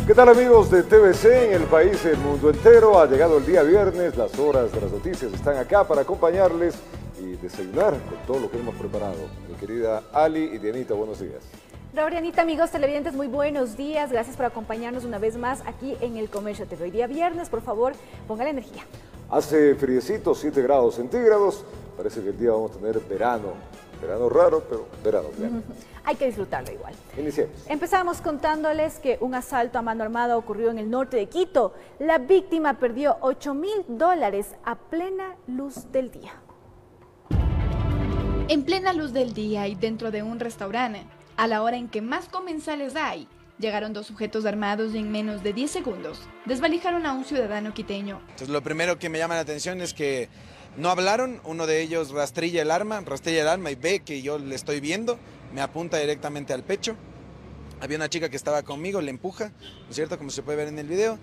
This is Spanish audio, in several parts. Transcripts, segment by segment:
¿Qué tal amigos de TVC en el país y el mundo entero? Ha llegado el día viernes, las horas de las noticias están acá para acompañarles y desayunar con todo lo que hemos preparado. Mi querida Ali y Dianita, buenos días. Dianita, amigos televidentes, muy buenos días. Gracias por acompañarnos una vez más aquí en El Comercio TV. Hoy día viernes, por favor, ponga la energía. Hace friecito, 7 grados centígrados. Parece que el día vamos a tener verano. Verano raro, pero verano. Hay que disfrutarlo igual. Iniciemos. Empezamos contándoles que un asalto a mano armada ocurrió en el norte de Quito. La víctima perdió $8.000 a plena luz del día. En plena luz del día y dentro de un restaurante, a la hora en que más comensales hay, llegaron dos sujetos armados y en menos de 10 segundos desvalijaron a un ciudadano quiteño. Entonces lo primero que me llama la atención es que no hablaron, uno de ellos rastrilla el arma y ve que yo le estoy viendo, me apunta directamente al pecho. Había una chica que estaba conmigo, le empuja, ¿no es cierto? Como se puede ver en el video.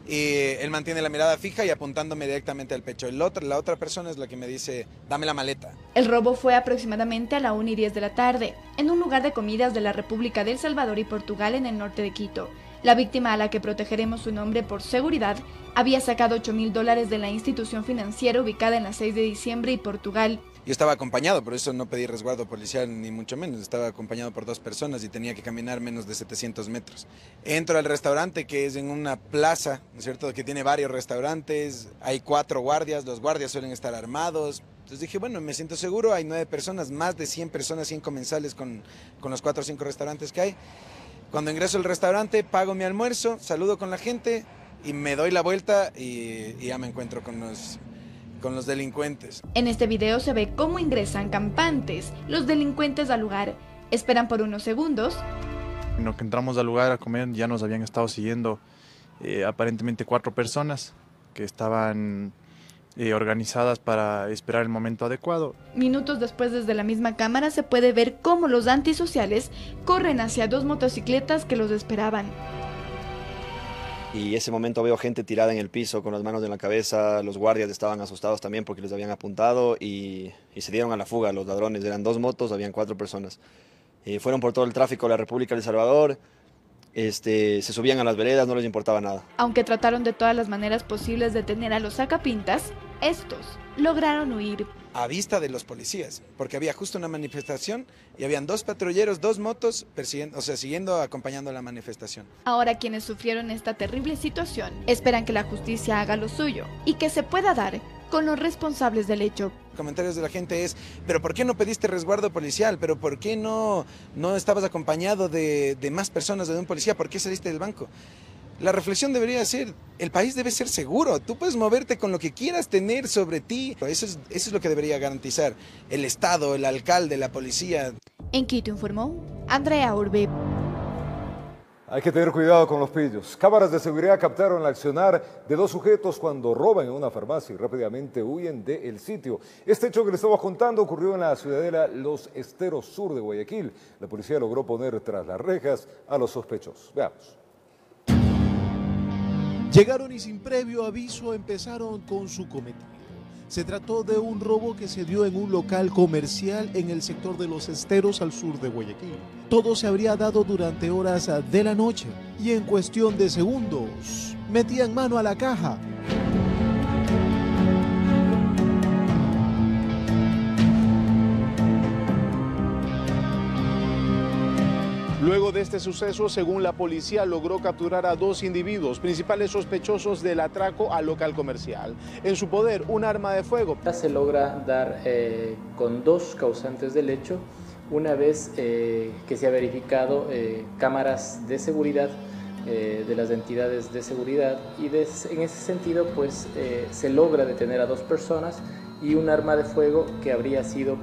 Y él mantiene la mirada fija y apuntándome directamente al pecho. La otra persona es la que me dice, dame la maleta. El robo fue aproximadamente a la 1:10 de la tarde, en un lugar de comidas de la República de El Salvador y Portugal en el norte de Quito. La víctima, a la que protegeremos su nombre por seguridad, había sacado $8.000 de la institución financiera ubicada en la 6 de diciembre y Portugal. Yo estaba acompañado, por eso no pedí resguardo policial ni mucho menos. Estaba acompañado por 2 personas y tenía que caminar menos de 700 metros. Entro al restaurante, que es en una plaza, ¿no es cierto?, que tiene varios restaurantes. Hay 4 guardias, los guardias suelen estar armados. Entonces dije, bueno, me siento seguro, hay 9 personas, más de 100 personas, 100 comensales con los 4 o 5 restaurantes que hay. Cuando ingreso al restaurante, pago mi almuerzo, saludo con la gente y me doy la vuelta y ya me encuentro con los delincuentes. En este video se ve cómo ingresan campantes los delincuentes al lugar. Esperan por unos segundos. En lo que entramos al lugar a comer ya nos habían estado siguiendo aparentemente 4 personas que estaban organizadas para esperar el momento adecuado. Minutos después, desde la misma cámara se puede ver cómo los antisociales corren hacia 2 motocicletas que los esperaban. Y ese momento veo gente tirada en el piso con las manos en la cabeza, los guardias estaban asustados también porque les habían apuntado y se dieron a la fuga los ladrones. Eran 2 motos, habían 4 personas. Fueron por todo el tráfico de la República de El Salvador, se subían a las veredas, no les importaba nada. Aunque trataron de todas las maneras posibles de detener a los sacapintas, estos lograron huir. A vista de los policías, porque había justo una manifestación y habían 2 patrulleros, 2 motos persiguiendo, siguiendo, acompañando la manifestación. Ahora quienes sufrieron esta terrible situación esperan que la justicia haga lo suyo y que se pueda dar con los responsables del hecho. Comentarios de la gente es, pero ¿por qué no pediste resguardo policial? ¿Pero por qué no estabas acompañado de más personas, de un policía? ¿Por qué saliste del banco? La reflexión debería ser, el país debe ser seguro, tú puedes moverte con lo que quieras tener sobre ti. Eso es lo que debería garantizar el Estado, el alcalde, la policía. En Quito informó Andrea Urbe. Hay que tener cuidado con los pillos. Cámaras de seguridad captaron el accionar de 2 sujetos cuando roban en una farmacia y rápidamente huyen del sitio. Este hecho que les estamos contando ocurrió en la ciudadela Los Esteros Sur de Guayaquil. La policía logró poner tras las rejas a los sospechosos. Veamos. Llegaron y sin previo aviso empezaron con su cometido. Se trató de un robo que se dio en un local comercial en el sector de Los Esteros al sur de Guayaquil. Todo se habría dado durante horas de la noche y en cuestión de segundos metían mano a la caja. Luego de este suceso, según la policía, logró capturar a 2 individuos, principales sospechosos del atraco al local comercial. En su poder, un arma de fuego. Se logra dar con 2 causantes del hecho, una vez que se ha verificado cámaras de seguridad de las entidades de seguridad y en ese sentido pues se logra detener a 2 personas y un arma de fuego que habría sido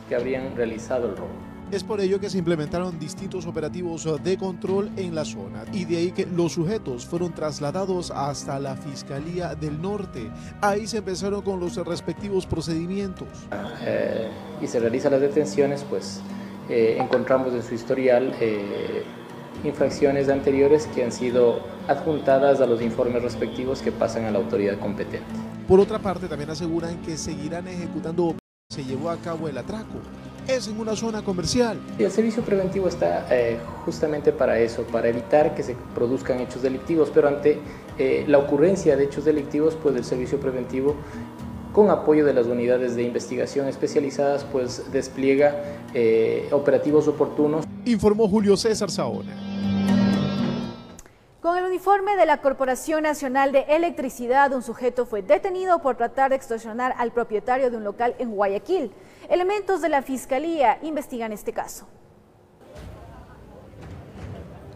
que habrían realizado el robo. Es por ello que se implementaron distintos operativos de control en la zona y de ahí que los sujetos fueron trasladados hasta la Fiscalía del Norte. Ahí se empezaron con los respectivos procedimientos. Y se realizan las detenciones, pues encontramos en su historial infracciones anteriores que han sido adjuntadas a los informes respectivos que pasan a la autoridad competente. Por otra parte, también aseguran que seguirán ejecutando. Se llevó a cabo el atraco es en una zona comercial. El servicio preventivo está justamente para eso, para evitar que se produzcan hechos delictivos, pero ante la ocurrencia de hechos delictivos, pues el servicio preventivo, con apoyo de las unidades de investigación especializadas, pues despliega operativos oportunos. Informó Julio César Saona. Con el uniforme de la Corporación Nacional de Electricidad, un sujeto fue detenido por tratar de extorsionar al propietario de un local en Guayaquil. Elementos de la Fiscalía investigan este caso.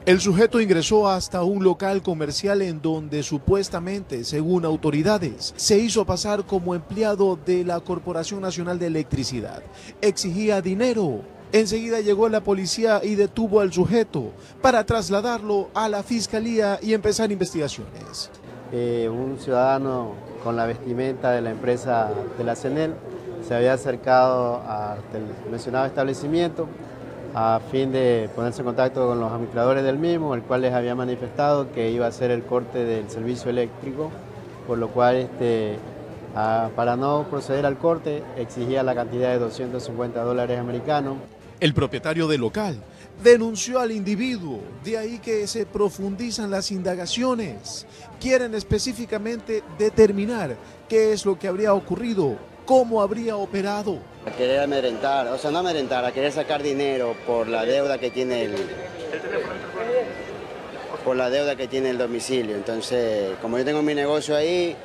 El sujeto ingresó hasta un local comercial en donde supuestamente, según autoridades, se hizo pasar como empleado de la Corporación Nacional de Electricidad. Exigía dinero. Enseguida llegó la policía y detuvo al sujeto para trasladarlo a la Fiscalía y empezar investigaciones. Un ciudadano con la vestimenta de la empresa de la CENEL se había acercado al mencionado establecimiento a fin de ponerse en contacto con los administradores del mismo, el cual les había manifestado que iba a hacer el corte del servicio eléctrico, por lo cual para no proceder al corte exigía la cantidad de $250 americanos. El propietario del local denunció al individuo, de ahí que se profundizan las indagaciones. Quieren específicamente determinar qué es lo que habría ocurrido, cómo habría operado. A querer amedrentar, o sea, no amedrentar, a querer sacar dinero por la deuda que tiene el domicilio. Entonces, como yo tengo mi negocio ahí,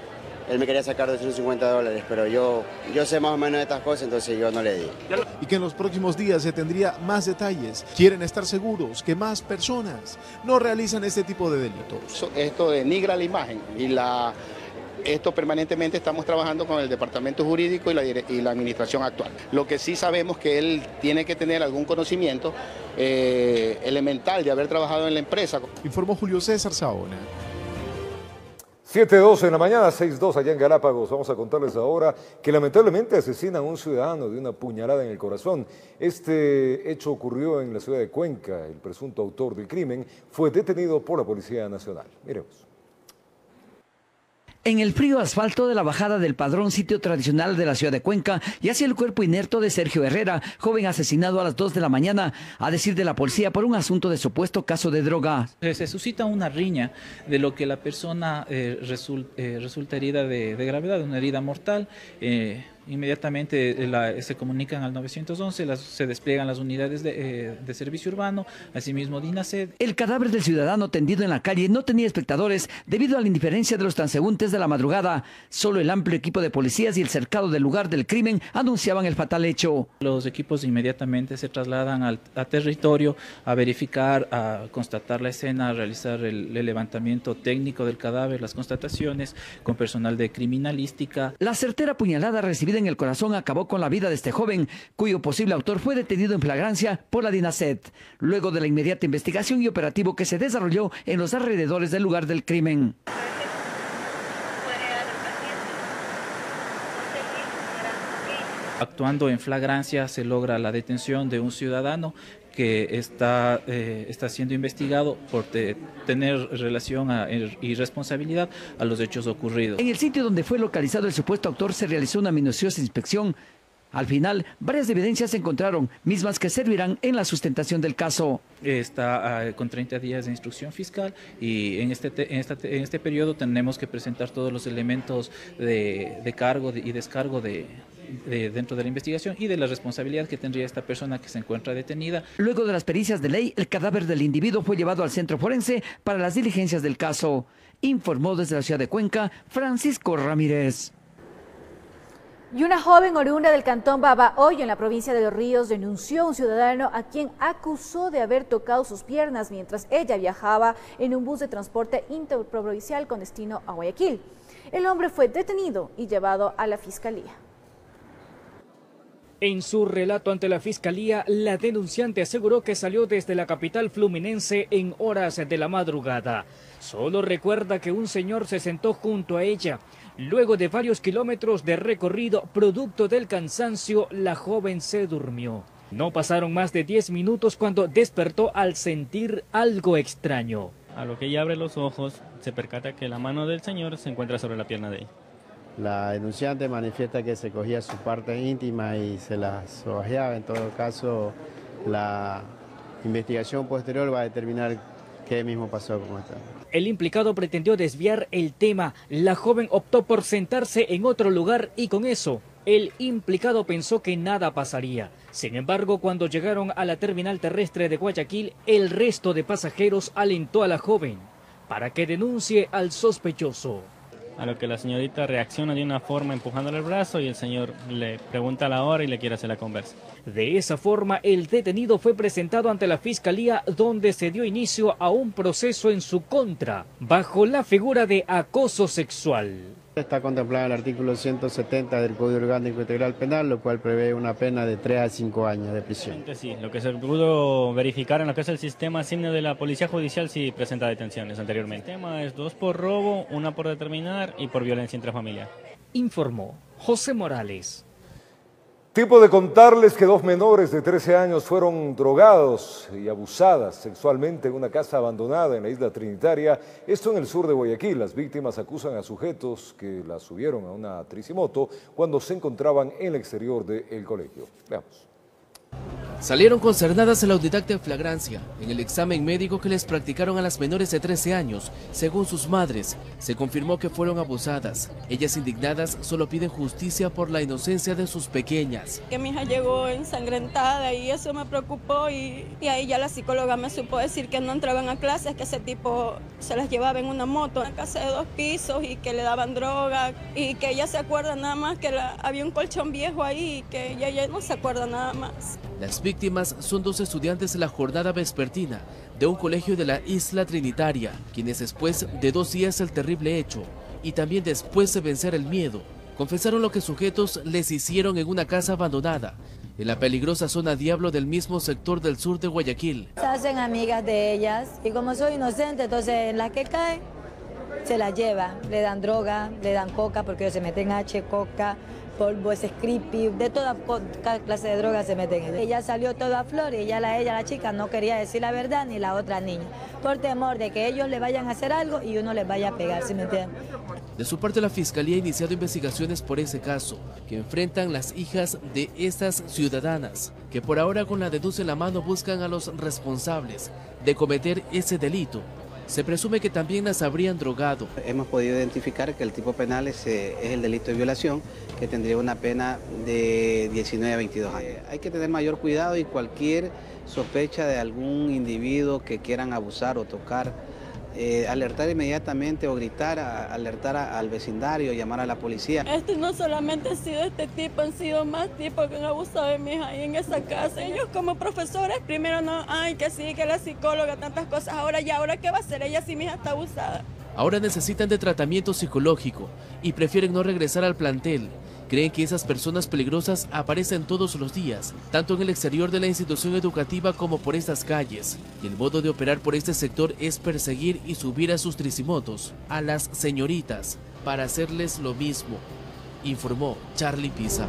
él me quería sacar $250, pero yo sé más o menos de estas cosas, entonces yo no le di. Y que en los próximos días se tendría más detalles. Quieren estar seguros que más personas no realizan este tipo de delitos. Esto denigra la imagen y esto permanentemente estamos trabajando con el departamento jurídico y la administración actual. Lo que sí sabemos que él tiene que tener algún conocimiento elemental de haber trabajado en la empresa. Informó Julio César Saona. 7:12 en la mañana, 6:02 allá en Galápagos. Vamos a contarles ahora que lamentablemente asesinan a un ciudadano de una puñalada en el corazón. Este hecho ocurrió en la ciudad de Cuenca. El presunto autor del crimen fue detenido por la Policía Nacional. Miremos. En el frío asfalto de la bajada del Padrón, sitio tradicional de la ciudad de Cuenca, yace el cuerpo inerte de Sergio Herrera, joven asesinado a las 2 de la mañana, a decir de la policía, por un asunto de supuesto caso de droga. Se suscita una riña de lo que la persona resulta herida de gravedad, una herida mortal. Inmediatamente se comunican al 911, se despliegan las unidades de servicio urbano, asimismo DINASED. El cadáver del ciudadano tendido en la calle no tenía espectadores debido a la indiferencia de los transeúntes de la madrugada. Solo el amplio equipo de policías y el cercado del lugar del crimen anunciaban el fatal hecho. Los equipos inmediatamente se trasladan a territorio a verificar, a constatar la escena, a realizar el levantamiento técnico del cadáver, las constataciones con personal de criminalística. La certera puñalada recibida en el corazón acabó con la vida de este joven, cuyo posible autor fue detenido en flagrancia por la DINASED, luego de la inmediata investigación y operativo que se desarrolló en los alrededores del lugar del crimen. Actuando en flagrancia se logra la detención de un ciudadano que está siendo investigado por tener relación y responsabilidad a los hechos ocurridos. En el sitio donde fue localizado el supuesto autor se realizó una minuciosa inspección. Al final, varias evidencias se encontraron, mismas que servirán en la sustentación del caso. Está con 30 días de instrucción fiscal y en este periodo tenemos que presentar todos los elementos de cargo y descargo dentro de la investigación y de la responsabilidad que tendría esta persona que se encuentra detenida. Luego de las pericias de ley, el cadáver del individuo fue llevado al centro forense para las diligencias del caso. Informó desde la ciudad de Cuenca, Francisco Ramírez. Y una joven oriunda del cantón Babahoyo, en la provincia de Los Ríos, denunció a un ciudadano a quien acusó de haber tocado sus piernas mientras ella viajaba en un bus de transporte interprovincial con destino a Guayaquil. El hombre fue detenido y llevado a la fiscalía. En su relato ante la fiscalía, la denunciante aseguró que salió desde la capital fluminense en horas de la madrugada. Solo recuerda que un señor se sentó junto a ella. Luego de varios kilómetros de recorrido, producto del cansancio, la joven se durmió. No pasaron más de 10 minutos cuando despertó al sentir algo extraño. A lo que ella abre los ojos, se percata que la mano del señor se encuentra sobre la pierna de ella. La denunciante manifiesta que se cogía su parte íntima y se la sobajeaba. En todo caso, la investigación posterior va a determinar qué mismo pasó con esta. El implicado pretendió desviar el tema. La joven optó por sentarse en otro lugar y con eso el implicado pensó que nada pasaría. Sin embargo, cuando llegaron a la terminal terrestre de Guayaquil, el resto de pasajeros alentó a la joven para que denuncie al sospechoso. A lo que la señorita reacciona de una forma empujándole el brazo y el señor le pregunta la hora y le quiere hacer la conversa. De esa forma, el detenido fue presentado ante la Fiscalía, donde se dio inicio a un proceso en su contra, bajo la figura de acoso sexual. Está contemplado el artículo 170 del Código Orgánico Integral Penal, lo cual prevé una pena de 3 a 5 años de prisión. Sí, lo que se pudo verificar en lo que es el sistema CIMNE de la Policía Judicial sí presenta detenciones anteriormente. El tema es 2 por robo, 1 por determinar y por violencia intrafamiliar. Informó José Morales. Tiempo de contarles que 2 menores de 13 años fueron drogados y abusadas sexualmente en una casa abandonada en la isla Trinitaria, esto en el sur de Guayaquil. Las víctimas acusan a sujetos que las subieron a una tricimoto cuando se encontraban en el exterior del colegio. Veamos. Salieron concernadas en la unidad de flagrancia. En el examen médico que les practicaron a las menores de 13 años, según sus madres, se confirmó que fueron abusadas. Ellas, indignadas, solo piden justicia por la inocencia de sus pequeñas. Que mi hija llegó ensangrentada y eso me preocupó y ahí ya la psicóloga me supo decir que no entraban a clases, que ese tipo se las llevaba en una moto, en una casa de 2 pisos y que le daban droga y que ella se acuerda nada más que había un colchón viejo ahí y que ella ya no se acuerda nada más. Las víctimas son 2 estudiantes de la jornada vespertina de un colegio de la isla Trinitaria, quienes después de 2 días del terrible hecho y también después de vencer el miedo, confesaron lo que sujetos les hicieron en una casa abandonada en la peligrosa zona Diablo del mismo sector del sur de Guayaquil. Se hacen amigas de ellas y como soy inocente, entonces en la que cae se la lleva, le dan droga, le dan coca porque ellos se meten H, coca, polvo, es creepy, de toda clase de drogas se meten. Ella salió toda a flor y la chica no quería decir la verdad ni la otra niña, por temor de que ellos le vayan a hacer algo y uno les vaya a pegar, ¿sí me entienden? De su parte, la Fiscalía ha iniciado investigaciones por ese caso, que enfrentan las hijas de estas ciudadanas, que por ahora con la denuncia en la mano buscan a los responsables de cometer ese delito. Se presume que también las habrían drogado. Hemos podido identificar que el tipo penal es el delito de violación, que tendría una pena de 19 a 22 años. Hay que tener mayor cuidado y cualquier sospecha de algún individuo que quieran abusar o tocar, alertar inmediatamente o gritar, alertar al vecindario, llamar a la policía. No solamente ha sido este tipo, han sido más tipos que han abusado de mi hija ahí en esa casa. Ellos como profesores, primero no, ay, que sí, que la psicóloga, tantas cosas. Ahora ¿qué va a hacer ella si mi hija está abusada? Ahora necesitan de tratamiento psicológico y prefieren no regresar al plantel. Creen que esas personas peligrosas aparecen todos los días, tanto en el exterior de la institución educativa como por estas calles. Y el modo de operar por este sector es perseguir y subir a sus tricimotos a las señoritas para hacerles lo mismo, informó Charlie Pisa.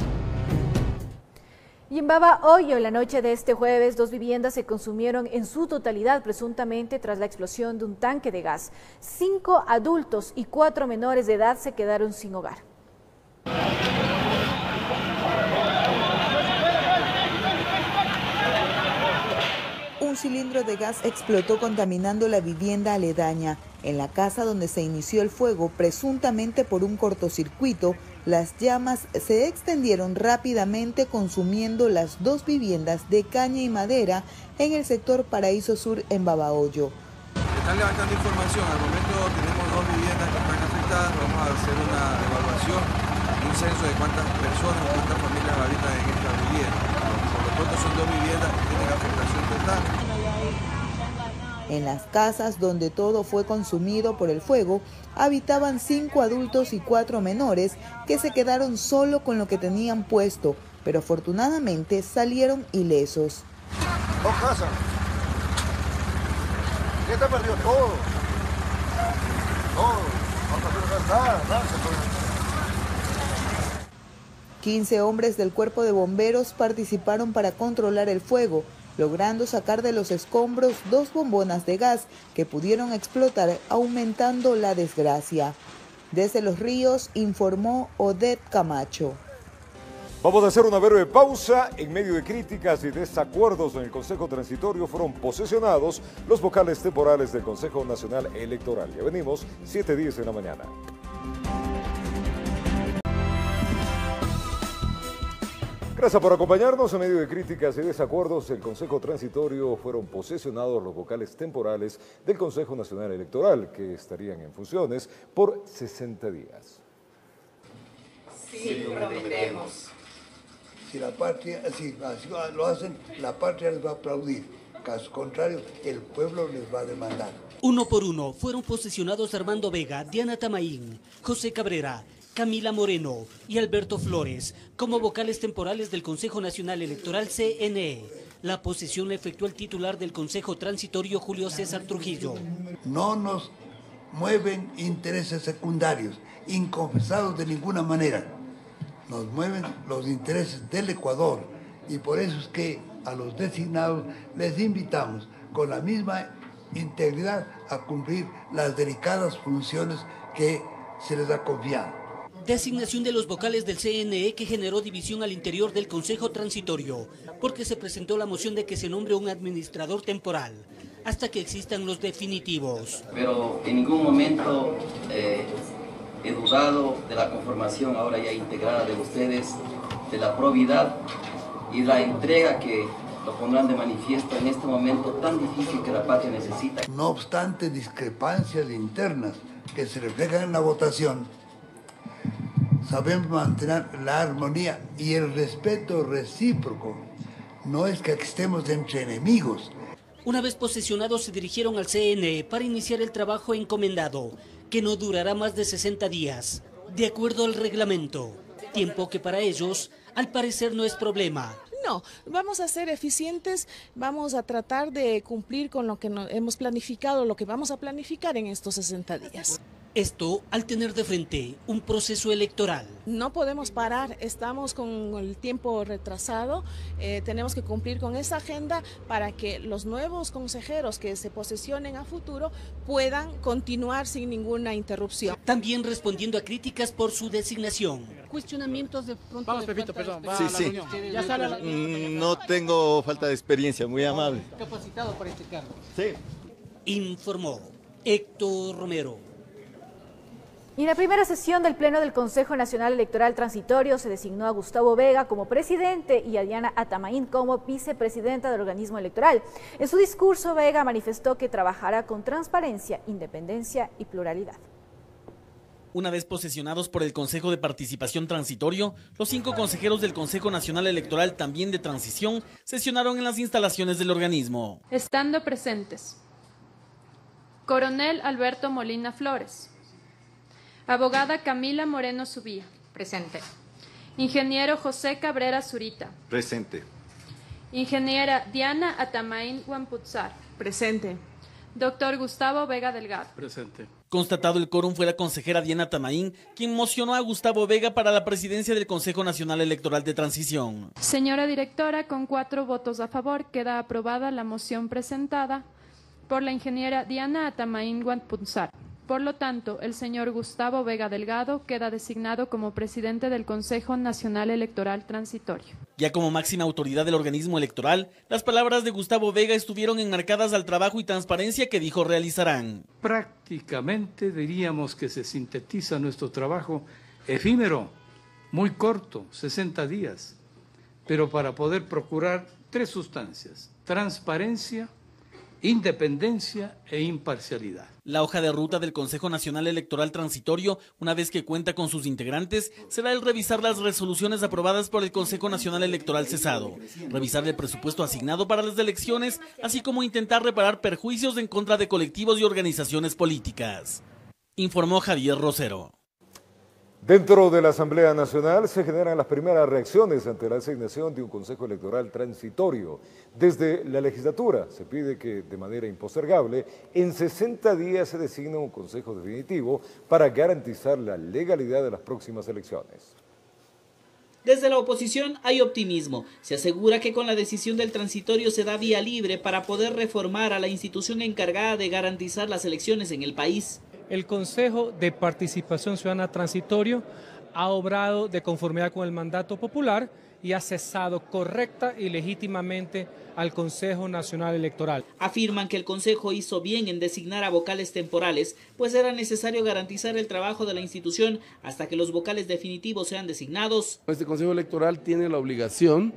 Y en Babahoyo, en la noche de este jueves, 2 viviendas se consumieron en su totalidad, presuntamente tras la explosión de un tanque de gas. 5 adultos y 4 menores de edad se quedaron sin hogar. Un cilindro de gas explotó contaminando la vivienda aledaña. En la casa donde se inició el fuego, presuntamente por un cortocircuito, las llamas se extendieron rápidamente consumiendo las 2 viviendas de caña y madera en el sector Paraíso Sur en Babahoyo. Están levantando información, al momento tenemos 2 viviendas que están afectadas, vamos a hacer una evaluación, un censo de cuántas personas, cuántas familias habitan en esta vivienda. Por lo pronto son 2 viviendas que tienen afectación total. En las casas donde todo fue consumido por el fuego, habitaban 5 adultos y 4 menores que se quedaron solo con lo que tenían puesto, pero afortunadamente salieron ilesos. 2 casas. ¿Qué te perdió? Todo. Todo. 15 hombres del cuerpo de bomberos participaron para controlar el fuego, logrando sacar de los escombros 2 bombonas de gas que pudieron explotar, aumentando la desgracia. Desde Los Ríos informó Odette Camacho. Vamos a hacer una breve pausa. En medio de críticas y desacuerdos en el Consejo Transitorio fueron posesionados los vocales temporales del Consejo Nacional Electoral. Ya venimos, 7:10 de la mañana. Gracias por acompañarnos. En medio de críticas y desacuerdos del Consejo Transitorio fueron posesionados los vocales temporales del Consejo Nacional Electoral, que estarían en funciones por 60 días. Sí, prometemos. Si la patria, si lo hacen, la patria les va a aplaudir. Caso contrario, el pueblo les va a demandar. Uno por uno fueron posesionados Armando Vega, Diana Tamaín, José Cabrera, Camila Moreno y Alberto Flores como vocales temporales del Consejo Nacional Electoral CNE. La posesión la efectuó el titular del Consejo Transitorio, Julio César Trujillo. No nos mueven intereses secundarios, inconfesados de ninguna manera. Nos mueven los intereses del Ecuador y por eso es que a los designados les invitamos con la misma integridad a cumplir las delicadas funciones que se les ha confiado. Designación de los vocales del CNE que generó división al interior del Consejo Transitorio, porque se presentó la moción de que se nombre un administrador temporal, hasta que existan los definitivos. Pero en ningún momento he dudado de la conformación ahora ya integrada de ustedes, de la probidad y la entrega que lo pondrán de manifiesto en este momento tan difícil que la patria necesita. No obstante discrepancias internas que se reflejan en la votación, sabemos mantener la armonía y el respeto recíproco. No es que estemos entre enemigos. Una vez posesionados se dirigieron al CNE para iniciar el trabajo encomendado, que no durará más de 60 días, de acuerdo al reglamento. Tiempo que para ellos, al parecer, no es problema. No, vamos a ser eficientes, vamos a tratar de cumplir con lo que hemos planificado, lo que vamos a planificar en estos 60 días. Esto al tener de frente un proceso electoral. No podemos parar, estamos con el tiempo retrasado, tenemos que cumplir con esa agenda para que los nuevos consejeros que se posesionen a futuro puedan continuar sin ninguna interrupción. También respondiendo a críticas por su designación. Cuestionamientos de pronto. Vamos, Pepito, perdón. Sí. ¿Ya sale No tengo falta de experiencia, muy amable. Capacitado para este cargo. Sí. Informó Héctor Romero. Y en la primera sesión del Pleno del Consejo Nacional Electoral Transitorio se designó a Gustavo Vega como presidente y a Diana Atamaín como vicepresidenta del organismo electoral. En su discurso, Vega manifestó que trabajará con transparencia, independencia y pluralidad. Una vez posesionados por el Consejo de Participación Transitorio, los 5 consejeros del Consejo Nacional Electoral, también de transición, sesionaron en las instalaciones del organismo. Estando presentes: Coronel Alberto Molina Flores. Abogada Camila Moreno Subía. Presente. Ingeniero José Cabrera Zurita. Presente. Ingeniera Diana Atamaín Huamputzar. Presente. Doctor Gustavo Vega Delgado. Presente. Constatado el quórum, fue la consejera Diana Tamaín quien mocionó a Gustavo Vega para la presidencia del Consejo Nacional Electoral de Transición. Señora directora, con 4 votos a favor queda aprobada la moción presentada por la ingeniera Diana Atamaín Huamputzar. Por lo tanto, el señor Gustavo Vega Delgado queda designado como presidente del Consejo Nacional Electoral Transitorio. Ya como máxima autoridad del organismo electoral, las palabras de Gustavo Vega estuvieron enmarcadas al trabajo y transparencia que dijo realizarán. Prácticamente diríamos que se sintetiza nuestro trabajo efímero, muy corto, 60 días, pero para poder procurar 3 sustancias: transparencia, independencia e imparcialidad. La hoja de ruta del Consejo Nacional Electoral Transitorio, una vez que cuenta con sus integrantes, será el revisar las resoluciones aprobadas por el Consejo Nacional Electoral cesado, revisar el presupuesto asignado para las elecciones, así como intentar reparar perjuicios en contra de colectivos y organizaciones políticas. Informó Javier Rosero. Dentro de la Asamblea Nacional se generan las primeras reacciones ante la asignación de un Consejo Electoral Transitorio. Desde la legislatura se pide que de manera impostergable en 60 días se designe un Consejo definitivo para garantizar la legalidad de las próximas elecciones. Desde la oposición hay optimismo. Se asegura que con la decisión del transitorio se da vía libre para poder reformar a la institución encargada de garantizar las elecciones en el país. el Consejo de Participación Ciudadana Transitorio ha obrado de conformidad con el mandato popular y ha cesado correcta y legítimamente al Consejo Nacional Electoral. Afirman que el Consejo hizo bien en designar a vocales temporales, pues era necesario garantizar el trabajo de la institución hasta que los vocales definitivos sean designados. Este Consejo Electoral tiene la obligación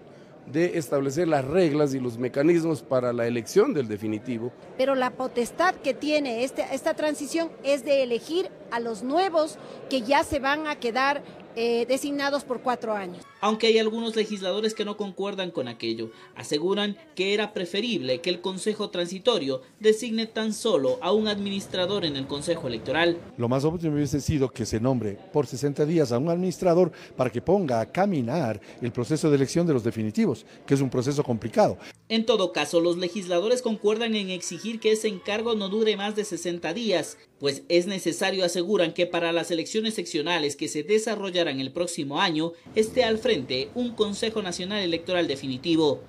de establecer las reglas y los mecanismos para la elección del definitivo. Pero la potestad que tiene esta transición es de elegir a los nuevos que ya se van a quedar designados por 4 años. Aunque hay algunos legisladores que no concuerdan con aquello, aseguran que era preferible que el Consejo Transitorio designe tan solo a un administrador en el Consejo Electoral. Lo más óptimo hubiese sido que se nombre por 60 días a un administrador para que ponga a caminar el proceso de elección de los definitivos, que es un proceso complicado. En todo caso, los legisladores concuerdan en exigir que ese encargo no dure más de 60 días, pues es necesario, aseguran, que para las elecciones seccionales que se desarrollarán el próximo año esté al frente un Consejo Nacional Electoral definitivo.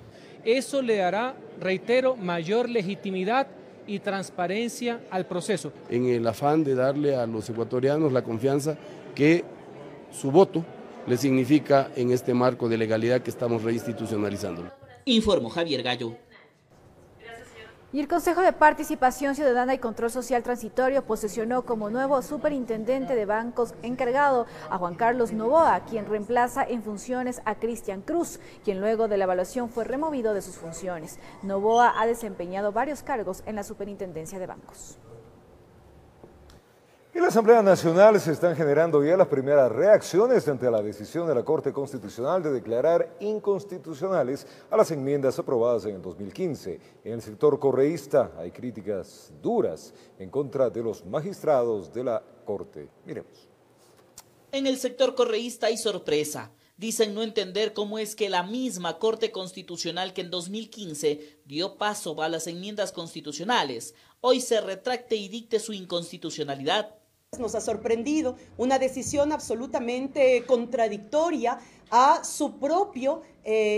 Eso le dará, reitero, mayor legitimidad y transparencia al proceso. En el afán de darle a los ecuatorianos la confianza que su voto le significa en este marco de legalidad que estamos reinstitucionalizando. Informó Javier Gallo. Y el Consejo de Participación Ciudadana y Control Social Transitorio posesionó como nuevo superintendente de bancos encargado a Juan Carlos Novoa, quien reemplaza en funciones a Cristian Cruz, quien luego de la evaluación fue removido de sus funciones. Novoa ha desempeñado varios cargos en la Superintendencia de Bancos. En la Asamblea Nacional se están generando ya las primeras reacciones ante la decisión de la Corte Constitucional de declarar inconstitucionales a las enmiendas aprobadas en el 2015. En el sector correísta hay críticas duras en contra de los magistrados de la Corte. Miremos. En el sector correísta hay sorpresa. Dicen no entender cómo es que la misma Corte Constitucional que en 2015 dio paso a las enmiendas constitucionales, hoy se retracte y dicte su inconstitucionalidad. Nos ha sorprendido una decisión absolutamente contradictoria a su propio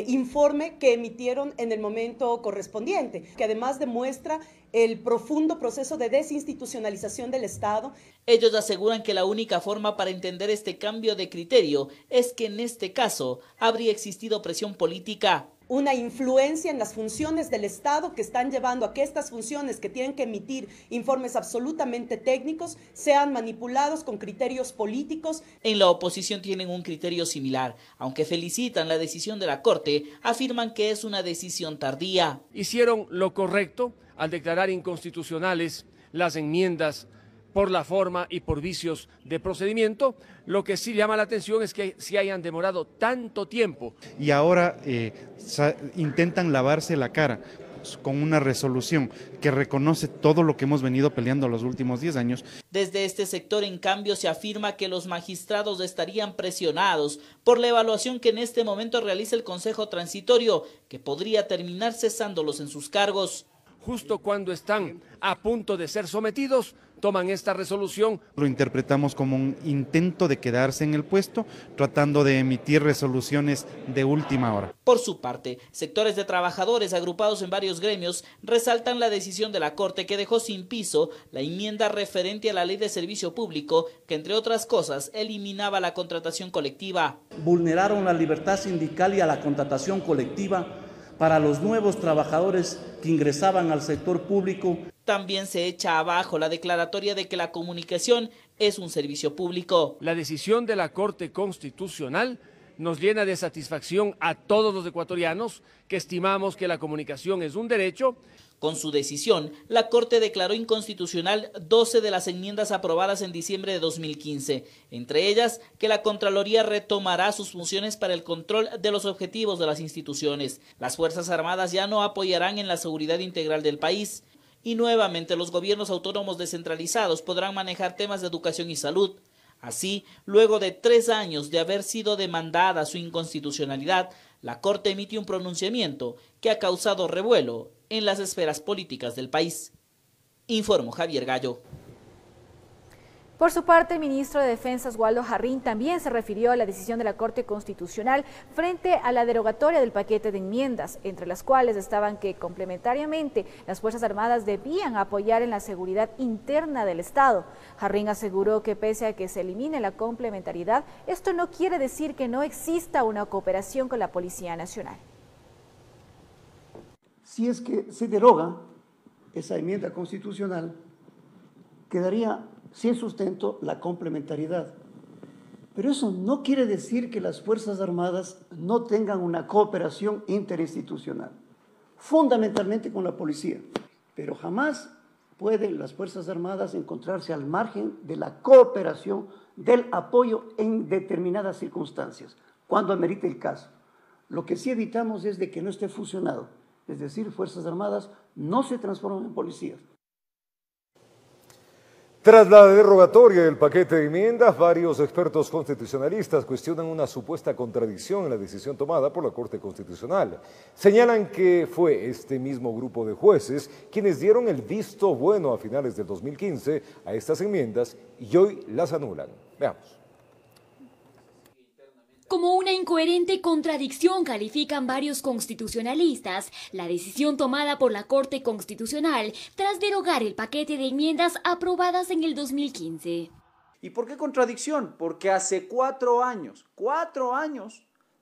informe que emitieron en el momento correspondiente, que además demuestra el profundo proceso de desinstitucionalización del Estado. Ellos aseguran que la única forma para entender este cambio de criterio es que en este caso habría existido presión política. Una influencia en las funciones del Estado que están llevando a que estas funciones que tienen que emitir informes absolutamente técnicos sean manipulados con criterios políticos. En la oposición tienen un criterio similar, aunque felicitan la decisión de la Corte, afirman que es una decisión tardía. Hicieron lo correcto al declarar inconstitucionales las enmiendas por la forma y por vicios de procedimiento. Lo que sí llama la atención es que sí hayan demorado tanto tiempo. Y ahora intentan lavarse la cara con una resolución que reconoce todo lo que hemos venido peleando los últimos 10 años. Desde este sector, en cambio, se afirma que los magistrados estarían presionados por la evaluación que en este momento realiza el Consejo Transitorio, que podría terminar cesándolos en sus cargos. Justo cuando están a punto de ser sometidos, toman esta resolución. Lo interpretamos como un intento de quedarse en el puesto, tratando de emitir resoluciones de última hora. Por su parte, sectores de trabajadores agrupados en varios gremios resaltan la decisión de la Corte que dejó sin piso la enmienda referente a la Ley de Servicio Público, que entre otras cosas eliminaba la contratación colectiva. Vulneraron la libertad sindical y a la contratación colectiva para los nuevos trabajadores que ingresaban al sector público. También se echa abajo la declaratoria de que la comunicación es un servicio público. La decisión de la Corte Constitucional nos llena de satisfacción a todos los ecuatorianos que estimamos que la comunicación es un derecho. Con su decisión, la Corte declaró inconstitucional 12 de las enmiendas aprobadas en diciembre de 2015, entre ellas que la Contraloría retomará sus funciones para el control de los objetivos de las instituciones. Las Fuerzas Armadas ya no apoyarán en la seguridad integral del país. Y nuevamente los gobiernos autónomos descentralizados podrán manejar temas de educación y salud. Así, luego de 3 años de haber sido demandada su inconstitucionalidad, la Corte emite un pronunciamiento que ha causado revuelo en las esferas políticas del país. Informó Javier Gallo. Por su parte, el ministro de Defensa, Oswaldo Jarrín, también se refirió a la decisión de la Corte Constitucional frente a la derogatoria del paquete de enmiendas, entre las cuales estaban que complementariamente las Fuerzas Armadas debían apoyar en la seguridad interna del Estado. Jarrín aseguró que pese a que se elimine la complementariedad, esto no quiere decir que no exista una cooperación con la Policía Nacional. Si es que se deroga esa enmienda constitucional, quedaría sin sustento la complementariedad. Pero eso no quiere decir que las Fuerzas Armadas no tengan una cooperación interinstitucional, fundamentalmente con la policía. Pero jamás pueden las Fuerzas Armadas encontrarse al margen de la cooperación, del apoyo en determinadas circunstancias, cuando amerite el caso. Lo que sí evitamos es de que no esté fusionado, es decir, Fuerzas Armadas no se transforman en policías. Tras la derogatoria del paquete de enmiendas, varios expertos constitucionalistas cuestionan una supuesta contradicción en la decisión tomada por la Corte Constitucional. Señalan que fue este mismo grupo de jueces quienes dieron el visto bueno a finales del 2015 a estas enmiendas y hoy las anulan. Veamos. Como una incoherente contradicción califican varios constitucionalistas la decisión tomada por la Corte Constitucional tras derogar el paquete de enmiendas aprobadas en el 2015. ¿Y por qué contradicción? Porque hace 4 años,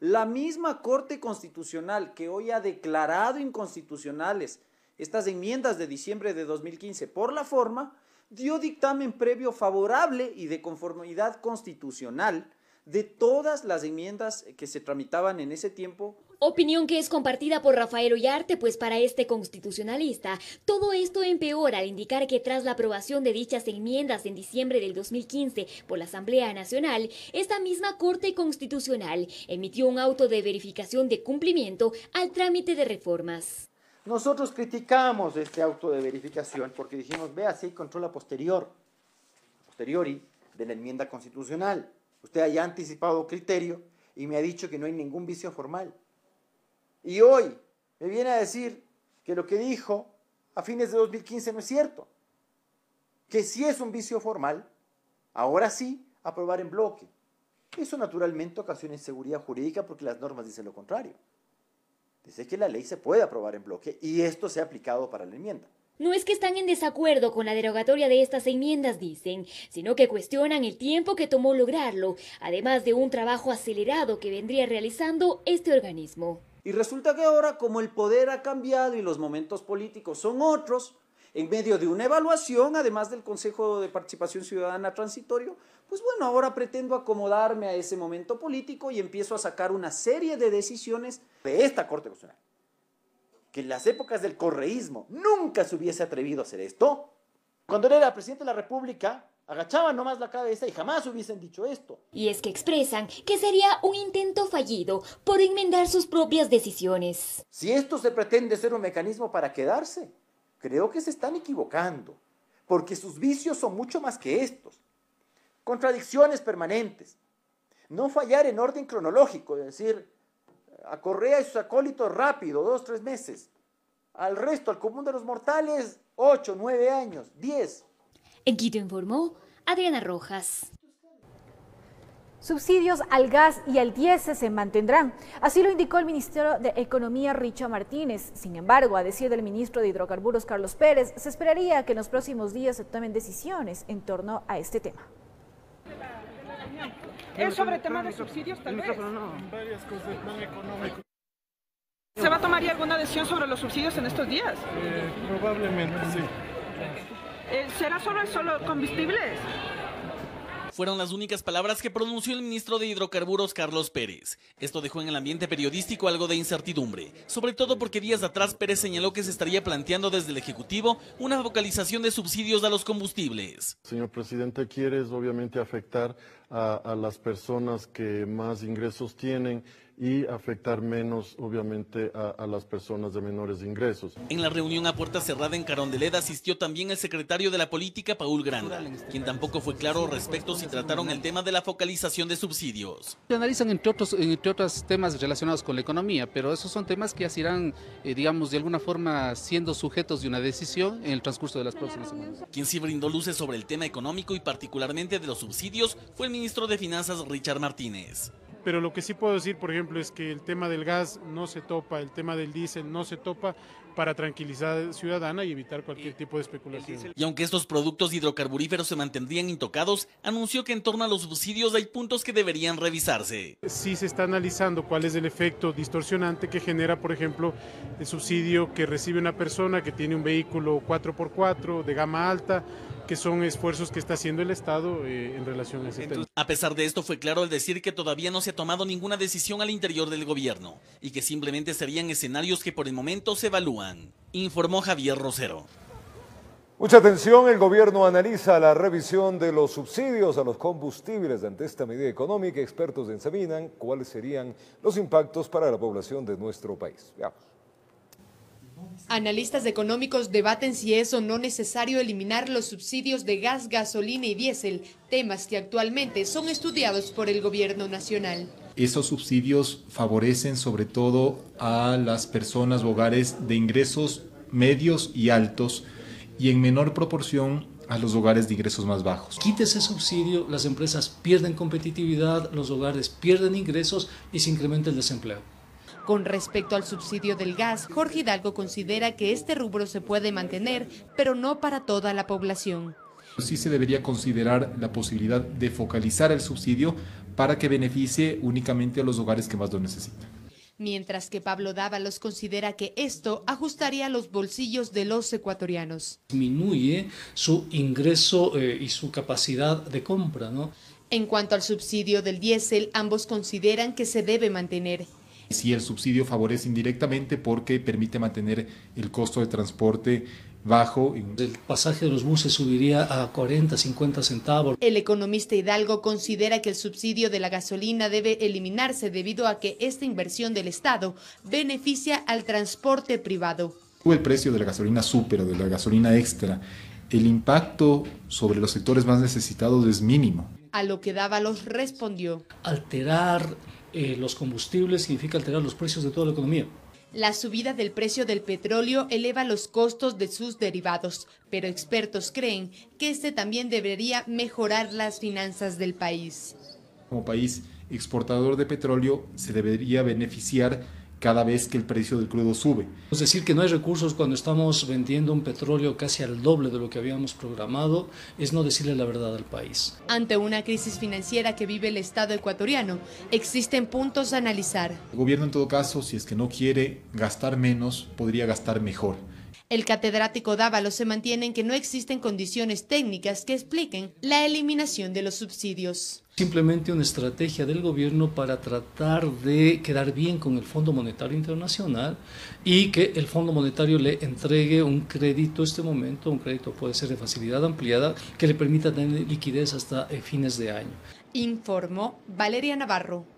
la misma Corte Constitucional que hoy ha declarado inconstitucionales estas enmiendas de diciembre de 2015 por la forma, dio dictamen previo favorable y de conformidad constitucional de todas las enmiendas que se tramitaban en ese tiempo. Opinión que es compartida por Rafael Ollarte, pues para este constitucionalista, todo esto empeora al indicar que tras la aprobación de dichas enmiendas en diciembre del 2015 por la Asamblea Nacional, esta misma Corte Constitucional emitió un auto de verificación de cumplimiento al trámite de reformas. Nosotros criticamos este auto de verificación porque dijimos, vea, si hay control a posteriori de la enmienda constitucional. Usted haya anticipado criterio y me ha dicho que no hay ningún vicio formal. Y hoy me viene a decir que lo que dijo a fines de 2015 no es cierto. Que si es un vicio formal, ahora sí, aprobar en bloque. Eso naturalmente ocasiona inseguridad jurídica porque las normas dicen lo contrario. Dice que la ley se puede aprobar en bloque y esto se ha aplicado para la enmienda. No es que están en desacuerdo con la derogatoria de estas enmiendas, dicen, sino que cuestionan el tiempo que tomó lograrlo, además de un trabajo acelerado que vendría realizando este organismo. Y resulta que ahora, como el poder ha cambiado y los momentos políticos son otros, en medio de una evaluación, además del Consejo de Participación Ciudadana Transitorio, pues bueno, ahora pretendo acomodarme a ese momento político y empiezo a sacar una serie de decisiones de esta Corte Constitucional. Que en las épocas del correísmo nunca se hubiese atrevido a hacer esto. Cuando él era presidente de la República, agachaban nomás la cabeza y jamás hubiesen dicho esto. Y es que expresan que sería un intento fallido por enmendar sus propias decisiones. Si esto se pretende ser un mecanismo para quedarse, creo que se están equivocando, porque sus vicios son mucho más que estos. Contradicciones permanentes. No fallar en orden cronológico, es decir, a Correa y sus acólitos rápido, 2, 3 meses. Al resto, al común de los mortales, 8, 9 años, 10. En Quito informó Adriana Rojas. Subsidios al gas y al diésel se mantendrán. Así lo indicó el ministro de Economía, Richo Martínez. Sin embargo, a decir del ministro de Hidrocarburos, Carlos Pérez, se esperaría que en los próximos días se tomen decisiones en torno a este tema. ¿Es sobre tema de subsidios tal vez? Varias cosas del plan económico. ¿Se va a tomar ya alguna decisión sobre los subsidios en estos días? Probablemente sí. ¿Será solo combustibles? Fueron las únicas palabras que pronunció el ministro de Hidrocarburos, Carlos Pérez. Esto dejó en el ambiente periodístico algo de incertidumbre, sobre todo porque días atrás Pérez señaló que se estaría planteando desde el Ejecutivo una focalización de subsidios a los combustibles. El señor presidente quiere obviamente afectar a las personas que más ingresos tienen y afectar menos, obviamente, a las personas de menores ingresos. En la reunión a puerta cerrada en Carondelet asistió también el secretario de la Política, Paul Granda, quien tampoco fue claro respecto si trataron el tema de la focalización de subsidios. Se analizan entre otros temas relacionados con la economía, pero esos son temas que ya se irán, digamos, de alguna forma siendo sujetos de una decisión en el transcurso de las próximas semanas. Quien sí brindó luces sobre el tema económico y particularmente de los subsidios fue el ministro de Finanzas, Richard Martínez. Pero lo que sí puedo decir, por ejemplo, es que el tema del gas no se topa, el tema del diésel no se topa, para tranquilizar a la ciudadana y evitar cualquier tipo de especulación. Y aunque estos productos hidrocarburíferos se mantendrían intocados, anunció que en torno a los subsidios hay puntos que deberían revisarse. Sí se está analizando cuál es el efecto distorsionante que genera, por ejemplo, el subsidio que recibe una persona que tiene un vehículo 4x4 de gama alta, que son esfuerzos que está haciendo el Estado en relación a ese tema. A pesar de esto, fue claro al decir que todavía no se ha tomado ninguna decisión al interior del gobierno y que simplemente serían escenarios que por el momento se evalúan, informó Javier Rosero. Mucha atención, el gobierno analiza la revisión de los subsidios a los combustibles. Ante esta medida económica, expertos examinan cuáles serían los impactos para la población de nuestro país. Veamos. Analistas económicos debaten si es o no necesario eliminar los subsidios de gas, gasolina y diésel, temas que actualmente son estudiados por el gobierno nacional. Esos subsidios favorecen sobre todo a las personas o hogares de ingresos medios y altos y en menor proporción a los hogares de ingresos más bajos. Quite ese subsidio, las empresas pierden competitividad, los hogares pierden ingresos y se incrementa el desempleo. Con respecto al subsidio del gas, Jorge Hidalgo considera que este rubro se puede mantener, pero no para toda la población. Sí se debería considerar la posibilidad de focalizar el subsidio para que beneficie únicamente a los hogares que más lo necesitan. Mientras que Pablo Dávalos considera que esto ajustaría los bolsillos de los ecuatorianos. Disminuye su ingreso y su capacidad de compra, ¿no? En cuanto al subsidio del diésel, ambos consideran que se debe mantener. Si el subsidio favorece indirectamente porque permite mantener el costo de transporte bajo. El pasaje de los buses subiría a 40, 50 centavos. El economista Hidalgo considera que el subsidio de la gasolina debe eliminarse debido a que esta inversión del Estado beneficia al transporte privado. El precio de la gasolina súper o de la gasolina extra, el impacto sobre los sectores más necesitados es mínimo. A lo que Dávalos respondió: alterar los combustibles significa alterar los precios de toda la economía. La subida del precio del petróleo eleva los costos de sus derivados, pero expertos creen que este también debería mejorar las finanzas del país. Como país exportador de petróleo se debería beneficiar cada vez que el precio del crudo sube. Es decir, que no hay recursos cuando estamos vendiendo un petróleo casi al doble de lo que habíamos programado, es no decirle la verdad al país. Ante una crisis financiera que vive el Estado ecuatoriano, existen puntos a analizar. El gobierno, en todo caso, si es que no quiere gastar menos, podría gastar mejor. El catedrático Dávalos se mantiene en que no existen condiciones técnicas que expliquen la eliminación de los subsidios. Simplemente una estrategia del gobierno para tratar de quedar bien con el Fondo Monetario Internacional y que el Fondo Monetario le entregue un crédito en este momento, un crédito puede ser de facilidad ampliada, que le permita tener liquidez hasta fines de año. Informó Valeria Navarro.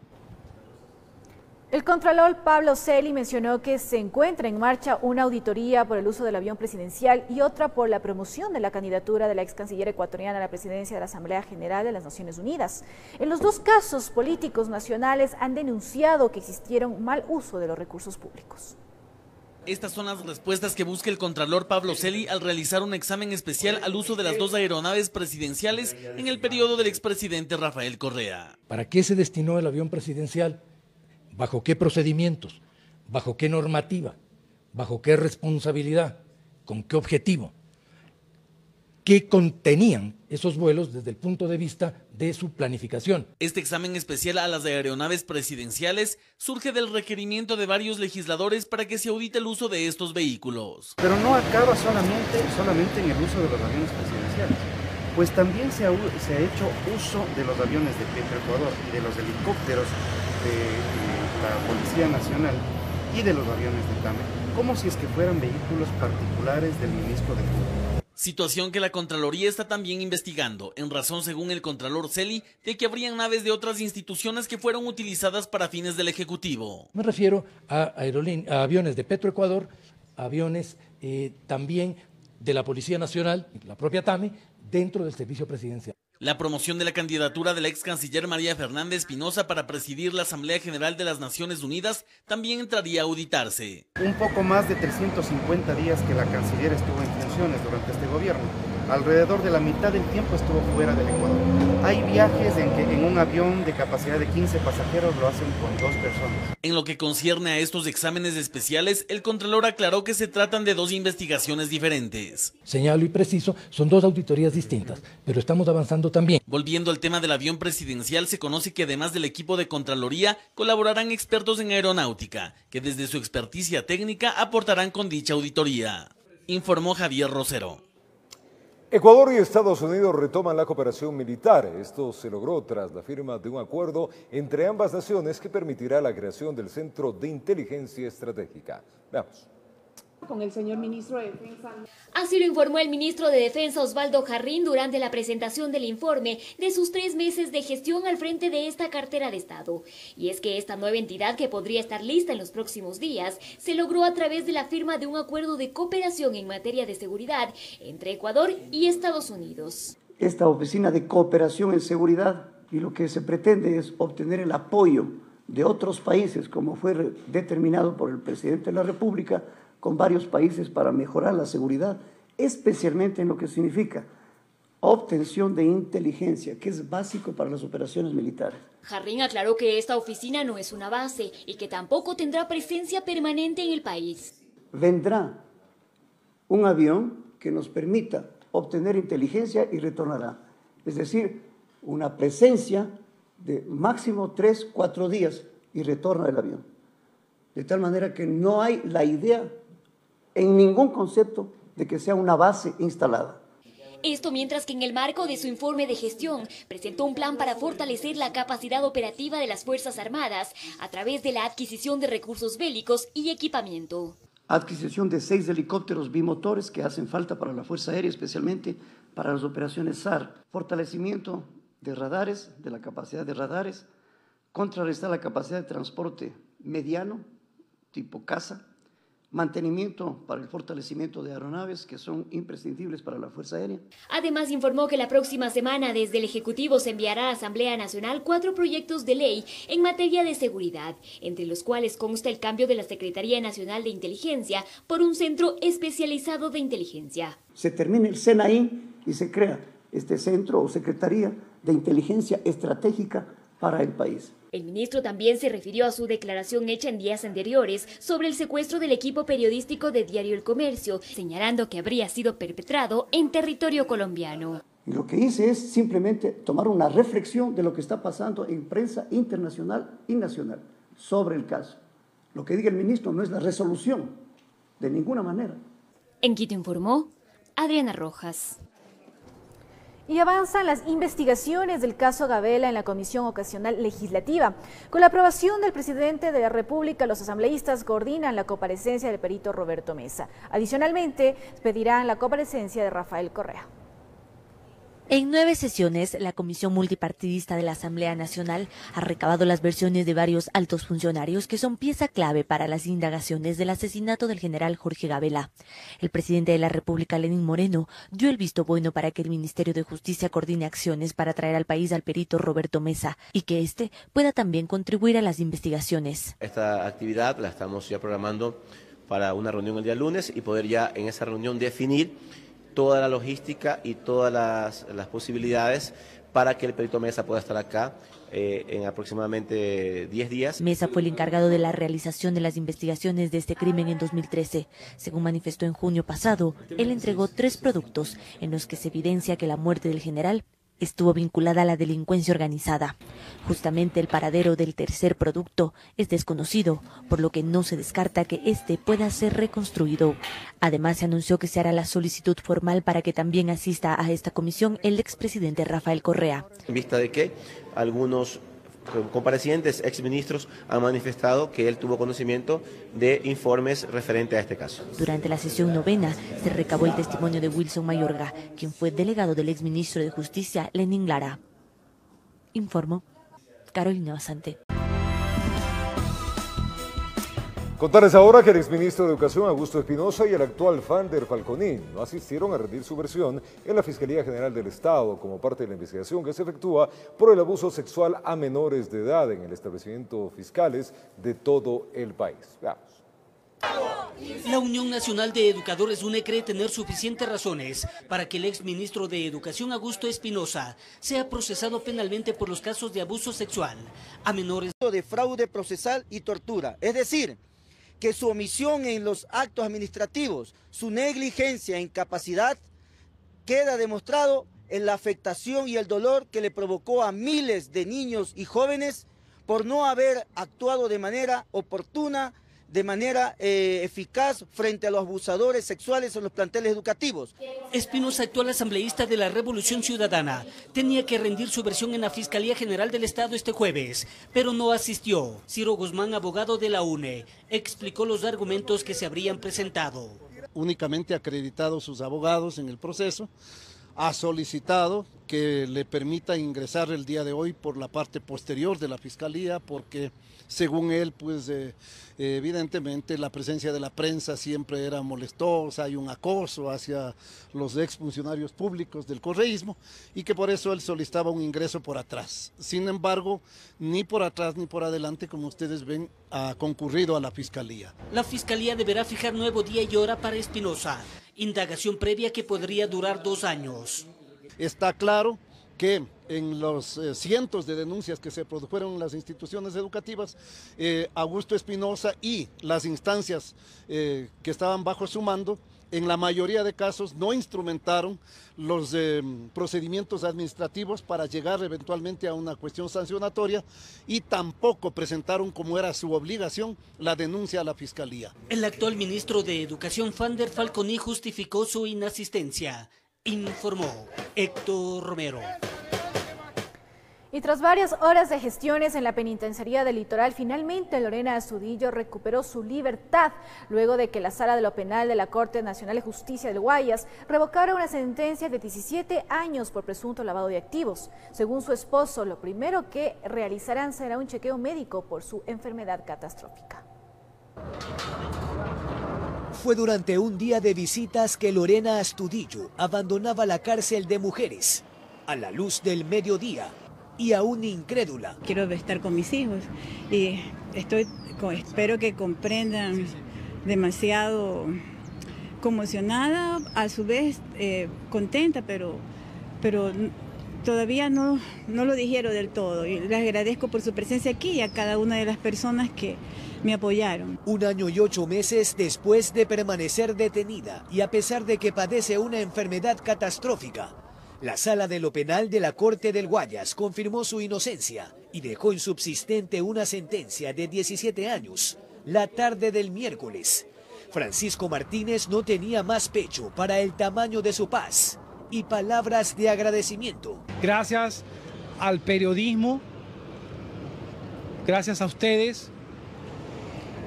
El contralor Pablo Celi mencionó que se encuentra en marcha una auditoría por el uso del avión presidencial y otra por la promoción de la candidatura de la ex canciller ecuatoriana a la presidencia de la Asamblea General de las Naciones Unidas. En los dos casos, políticos nacionales han denunciado que existieron mal uso de los recursos públicos. Estas son las respuestas que busca el contralor Pablo Celi al realizar un examen especial al uso de las dos aeronaves presidenciales en el periodo del expresidente Rafael Correa. ¿Para qué se destinó el avión presidencial? ¿Bajo qué procedimientos? ¿Bajo qué normativa? ¿Bajo qué responsabilidad? ¿Con qué objetivo? ¿Qué contenían esos vuelos desde el punto de vista de su planificación? Este examen especial a las aeronaves presidenciales surge del requerimiento de varios legisladores para que se audite el uso de estos vehículos. Pero no acaba solamente en el uso de los aviones presidenciales, pues también se ha hecho uso de los aviones de Petroecuador y de los helicópteros de la Policía Nacional y de los aviones de TAME, como si es que fueran vehículos particulares del ministro de Cultura. Situación que la Contraloría está también investigando, en razón, según el Contralor Celi, de que habrían naves de otras instituciones que fueron utilizadas para fines del Ejecutivo. Me refiero a aviones de Petroecuador, aviones también de la Policía Nacional, la propia TAME, dentro del servicio presidencial. La promoción de la candidatura de la ex canciller María Fernanda Espinosa para presidir la Asamblea General de las Naciones Unidas también entraría a auditarse. Un poco más de 350 días que la canciller estuvo en funciones durante este gobierno. Alrededor de la mitad del tiempo estuvo fuera del Ecuador. Hay viajes en que en un avión de capacidad de 15 pasajeros lo hacen con 2 personas. En lo que concierne a estos exámenes especiales, el Contralor aclaró que se tratan de 2 investigaciones diferentes. Señalo y preciso, son 2 auditorías distintas, pero estamos avanzando también. Volviendo al tema del avión presidencial, se conoce que además del equipo de Contraloría, colaborarán expertos en aeronáutica, que desde su experticia técnica aportarán con dicha auditoría. Informó Javier Rosero. Ecuador y Estados Unidos retoman la cooperación militar. Esto se logró tras la firma de un acuerdo entre ambas naciones que permitirá la creación del Centro de Inteligencia Estratégica. Veamos. Con el señor ministro de Defensa. Así lo informó el ministro de Defensa Osvaldo Jarrín durante la presentación del informe de sus 3 meses de gestión al frente de esta cartera de Estado. Y es que esta nueva entidad, que podría estar lista en los próximos días, se logró a través de la firma de un acuerdo de cooperación en materia de seguridad entre Ecuador y Estados Unidos. Esta oficina de cooperación en seguridad, y lo que se pretende es obtener el apoyo de otros países, como fue determinado por el presidente de la República, con varios países para mejorar la seguridad, especialmente en lo que significa obtención de inteligencia, que es básico para las operaciones militares. Jarrín aclaró que esta oficina no es una base y que tampoco tendrá presencia permanente en el país. Vendrá un avión que nos permita obtener inteligencia y retornará. Es decir, una presencia de máximo 3-4 días y retorna el avión. De tal manera que no hay la idea en ningún concepto de que sea una base instalada. Esto mientras que en el marco de su informe de gestión presentó un plan para fortalecer la capacidad operativa de las Fuerzas Armadas a través de la adquisición de recursos bélicos y equipamiento. Adquisición de 6 helicópteros bimotores que hacen falta para la Fuerza Aérea, especialmente para las operaciones SAR. Fortalecimiento de radares, de la capacidad de radares, contrarrestar la capacidad de transporte mediano, tipo caza, mantenimiento para el fortalecimiento de aeronaves que son imprescindibles para la Fuerza Aérea. Además informó que la próxima semana desde el Ejecutivo se enviará a la Asamblea Nacional 4 proyectos de ley en materia de seguridad, entre los cuales consta el cambio de la Secretaría Nacional de Inteligencia por un Centro Especializado de Inteligencia. Se termina el SENAI y se crea este Centro o Secretaría de Inteligencia Estratégica para el país. El ministro también se refirió a su declaración hecha en días anteriores sobre el secuestro del equipo periodístico de Diario El Comercio, señalando que habría sido perpetrado en territorio colombiano. Y lo que hice es simplemente tomar una reflexión de lo que está pasando en prensa internacional y nacional sobre el caso. Lo que diga el ministro no es la resolución, de ninguna manera. En Quito informó Adriana Rojas. Y avanzan las investigaciones del caso Gabela en la Comisión Ocasional Legislativa. Con la aprobación del presidente de la República, los asambleístas coordinan la comparecencia del perito Roberto Mesa. Adicionalmente, pedirán la comparecencia de Rafael Correa. En 9 sesiones, la Comisión Multipartidista de la Asamblea Nacional ha recabado las versiones de varios altos funcionarios que son pieza clave para las indagaciones del asesinato del general Jorge Gabela. El presidente de la República, Lenín Moreno, dio el visto bueno para que el Ministerio de Justicia coordine acciones para traer al país al perito Roberto Mesa y que éste pueda también contribuir a las investigaciones. Esta actividad la estamos ya programando para una reunión el día lunes y poder ya en esa reunión definir toda la logística y todas las posibilidades para que el perito Mesa pueda estar acá en aproximadamente 10 días. Mesa fue el encargado de la realización de las investigaciones de este crimen en 2013. Según manifestó en junio pasado, él entregó 3 productos en los que se evidencia que la muerte del general estuvo vinculada a la delincuencia organizada. Justamente el paradero del tercer producto es desconocido, por lo que no se descarta que este pueda ser reconstruido. Además, se anunció que se hará la solicitud formal para que también asista a esta comisión el expresidente Rafael Correa. En vista de que algunos Comparecientes, exministros, han manifestado que él tuvo conocimiento de informes referentes a este caso. Durante la sesión novena se recabó el testimonio de Wilson Mayorga, quien fue delegado del exministro de Justicia, Lenín Lara. Informó Carolina Basante. Contarles ahora que el exministro de Educación, Augusto Espinosa, y el actual Fander Falconi no asistieron a rendir su versión en la Fiscalía General del Estado como parte de la investigación que se efectúa por el abuso sexual a menores de edad en el establecimiento fiscales de todo el país. Veamos. La Unión Nacional de Educadores UNE cree tener suficientes razones para que el exministro de Educación, Augusto Espinosa, sea procesado penalmente por los casos de abuso sexual a menores. De fraude procesal y tortura, es decir, que su omisión en los actos administrativos, su negligencia e incapacidad, queda demostrado en la afectación y el dolor que le provocó a miles de niños y jóvenes por no haber actuado de manera oportuna, de manera eficaz frente a los abusadores sexuales en los planteles educativos. Espinosa, actual asambleísta de la Revolución Ciudadana, tenía que rendir su versión en la Fiscalía General del Estado este jueves, pero no asistió. Ciro Guzmán, abogado de la UNE, explicó los argumentos que se habrían presentado. Únicamente ha acreditado sus abogados en el proceso, ha solicitado que le permita ingresar el día de hoy por la parte posterior de la Fiscalía, porque según él, pues evidentemente la presencia de la prensa siempre era molestosa, hay un acoso hacia los exfuncionarios públicos del correísmo y que por eso él solicitaba un ingreso por atrás. Sin embargo, ni por atrás ni por adelante, como ustedes ven, ha concurrido a la Fiscalía. La Fiscalía deberá fijar nuevo día y hora para Espinosa, indagación previa que podría durar 2 años. Está claro que en los cientos de denuncias que se produjeron en las instituciones educativas, Augusto Espinosa y las instancias que estaban bajo su mando, en la mayoría de casos no instrumentaron los procedimientos administrativos para llegar eventualmente a una cuestión sancionatoria y tampoco presentaron, como era su obligación, la denuncia a la Fiscalía. El actual ministro de Educación, Fander Falconi, justificó su inasistencia. Informó Héctor Romero. Y tras varias horas de gestiones en la penitenciaría del Litoral, finalmente Lorena Astudillo recuperó su libertad luego de que la Sala de lo Penal de la Corte Nacional de Justicia del Guayas revocara una sentencia de 17 años por presunto lavado de activos. Según su esposo, lo primero que realizarán será un chequeo médico por su enfermedad catastrófica. Fue durante un día de visitas que Lorena Astudillo abandonaba la cárcel de mujeres a la luz del mediodía y aún incrédula. Quiero estar con mis hijos y espero que comprendan, demasiado conmocionada, a su vez contenta, pero todavía no lo dijeron del todo. Y les agradezco por su presencia aquí y a cada una de las personas que me apoyaron. 1 año y 8 meses después de permanecer detenida y a pesar de que padece una enfermedad catastrófica, la Sala de lo Penal de la Corte del Guayas confirmó su inocencia y dejó insubsistente una sentencia de 17 años la tarde del miércoles. Francisco Martínez no tenía más pecho para el tamaño de su paz y palabras de agradecimiento. Gracias al periodismo, gracias a ustedes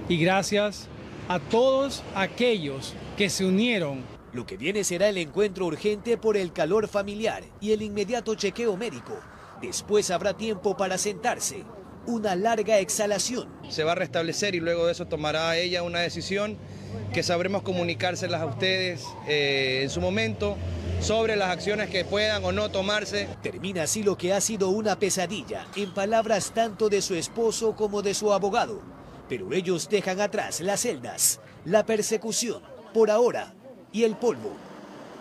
y gracias a todos aquellos que se unieron. Lo que viene será el encuentro urgente por el calor familiar y el inmediato chequeo médico. Después habrá tiempo para sentarse, una larga exhalación. Se va a restablecer y luego de eso tomará ella una decisión que sabremos comunicárselas a ustedes en su momento sobre las acciones que puedan o no tomarse. Termina así lo que ha sido una pesadilla, en palabras tanto de su esposo como de su abogado. Pero ellos dejan atrás las celdas, la persecución, por ahora, y el polvo,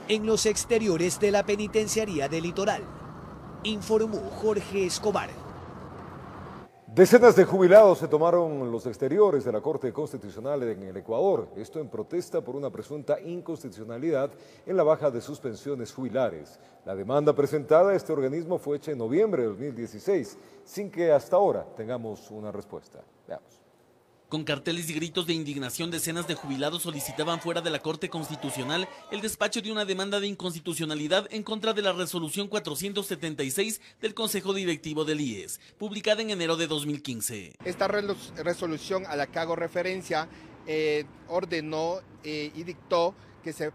en los exteriores de la penitenciaría del Litoral, informó Jorge Escobar. Decenas de jubilados se tomaron los exteriores de la Corte Constitucional en el Ecuador, esto en protesta por una presunta inconstitucionalidad en la baja de sus pensiones jubilares. La demanda presentada a este organismo fue hecha en noviembre de 2016, sin que hasta ahora tengamos una respuesta. Veamos. Con carteles y gritos de indignación, decenas de jubilados solicitaban fuera de la Corte Constitucional el despacho de una demanda de inconstitucionalidad en contra de la resolución 476 del Consejo Directivo del IES, publicada en enero de 2015. Esta resolución a la que hago referencia ordenó y dictó que se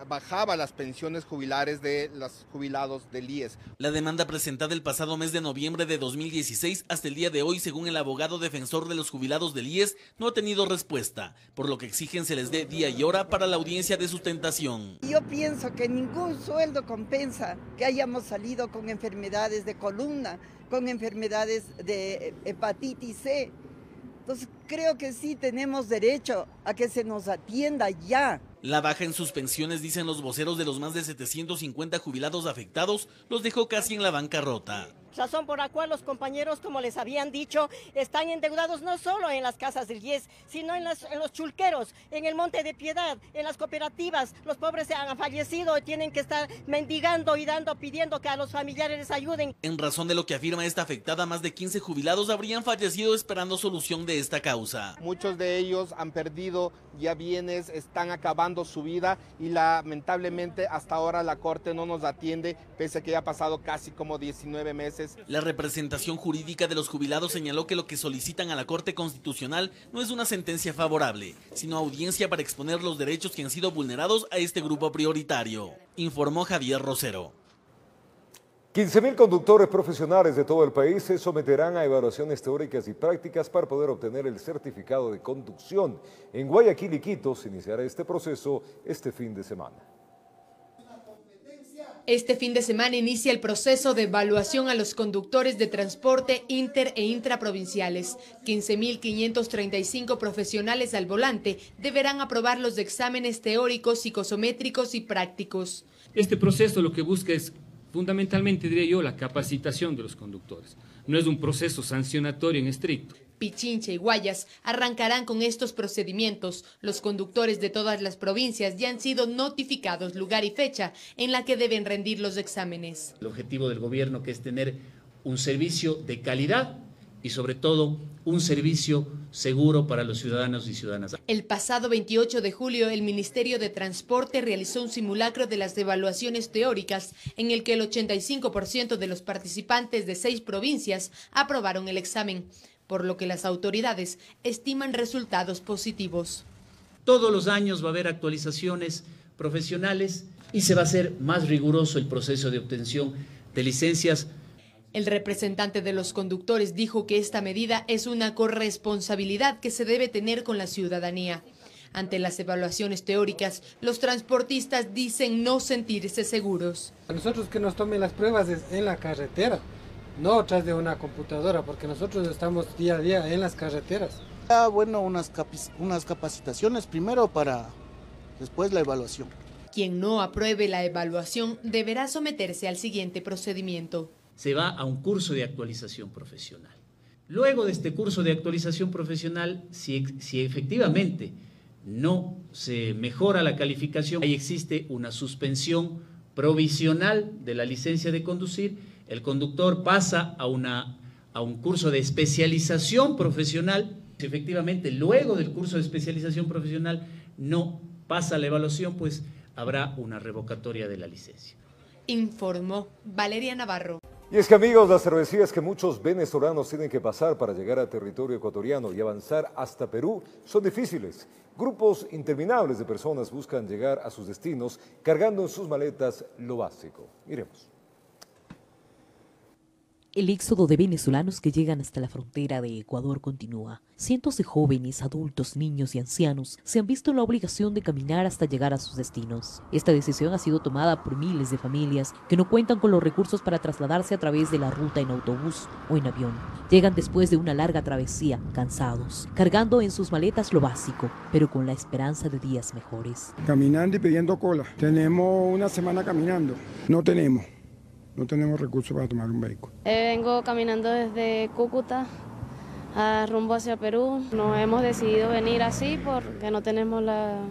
bajaba las pensiones jubilares de los jubilados del IES. La demanda presentada el pasado mes de noviembre de 2016 hasta el día de hoy, según el abogado defensor de los jubilados del IES, no ha tenido respuesta, por lo que exigen se les dé día y hora para la audiencia de sustentación. Yo pienso que ningún sueldo compensa que hayamos salido con enfermedades de columna, con enfermedades de hepatitis C. Entonces creo que sí tenemos derecho a que se nos atienda ya. La baja en sus pensiones, dicen los voceros de los más de 750 jubilados afectados, los dejó casi en la bancarrota. Razón por la cual los compañeros, como les habían dicho, están endeudados no solo en las casas del IES, sino en los chulqueros, en el Monte de Piedad, en las cooperativas. Los pobres han fallecido y tienen que estar mendigando y pidiendo que a los familiares les ayuden. En razón de lo que afirma esta afectada, más de 15 jubilados habrían fallecido esperando solución de esta causa. Muchos de ellos han perdido ya bienes, están acabando su vida y lamentablemente hasta ahora la Corte no nos atiende, pese a que ya ha pasado casi como 19 meses. La representación jurídica de los jubilados señaló que lo que solicitan a la Corte Constitucional no es una sentencia favorable, sino audiencia para exponer los derechos que han sido vulnerados a este grupo prioritario, informó Javier Rosero. 15.000 conductores profesionales de todo el país se someterán a evaluaciones teóricas y prácticas para poder obtener el certificado de conducción. En Guayaquil y Quito se iniciará este proceso este fin de semana. Este fin de semana inicia el proceso de evaluación a los conductores de transporte inter e intraprovinciales. 15.535 profesionales al volante deberán aprobar los exámenes teóricos, psicosométricos y prácticos. Este proceso lo que busca es fundamentalmente, diría yo, la capacitación de los conductores. No es un proceso sancionatorio en estricto. Pichincha y Guayas arrancarán con estos procedimientos. Los conductores de todas las provincias ya han sido notificados lugar y fecha en la que deben rendir los exámenes. El objetivo del gobierno, que es tener un servicio de calidad y sobre todo un servicio seguro para los ciudadanos y ciudadanas. El pasado 28 de julio, el Ministerio de Transporte realizó un simulacro de las evaluaciones teóricas en el que el 85% de los participantes de 6 provincias aprobaron el examen, por lo que las autoridades estiman resultados positivos. Todos los años va a haber actualizaciones profesionales y se va a hacer más riguroso el proceso de obtención de licencias. El representante de los conductores dijo que esta medida es una corresponsabilidad que se debe tener con la ciudadanía. Ante las evaluaciones teóricas, los transportistas dicen no sentirse seguros. A nosotros que nos tomen las pruebas en la carretera, no tras de una computadora, porque nosotros estamos día a día en las carreteras. Bueno, unas capacitaciones primero para después la evaluación. Quien no apruebe la evaluación deberá someterse al siguiente procedimiento. Se va a un curso de actualización profesional. Luego de este curso de actualización profesional, si efectivamente no se mejora la calificación, ahí existe una suspensión provisional de la licencia de conducir, el conductor pasa a un curso de especialización profesional. Si efectivamente luego del curso de especialización profesional no pasa la evaluación, pues habrá una revocatoria de la licencia. Informó Valeria Navarro. Y es que, amigos, las travesías que muchos venezolanos tienen que pasar para llegar a territorio ecuatoriano y avanzar hasta Perú son difíciles. Grupos interminables de personas buscan llegar a sus destinos cargando en sus maletas lo básico. Miremos. El éxodo de venezolanos que llegan hasta la frontera de Ecuador continúa. Cientos de jóvenes, adultos, niños y ancianos se han visto en la obligación de caminar hasta llegar a sus destinos. Esta decisión ha sido tomada por miles de familias que no cuentan con los recursos para trasladarse a través de la ruta en autobús o en avión. Llegan después de una larga travesía, cansados, cargando en sus maletas lo básico, pero con la esperanza de días mejores. Caminando y pidiendo cola. Tenemos una semana caminando. No tenemos recursos para tomar un vehículo. Vengo caminando desde Cúcuta rumbo hacia Perú. Nos hemos decidido venir así porque no tenemos la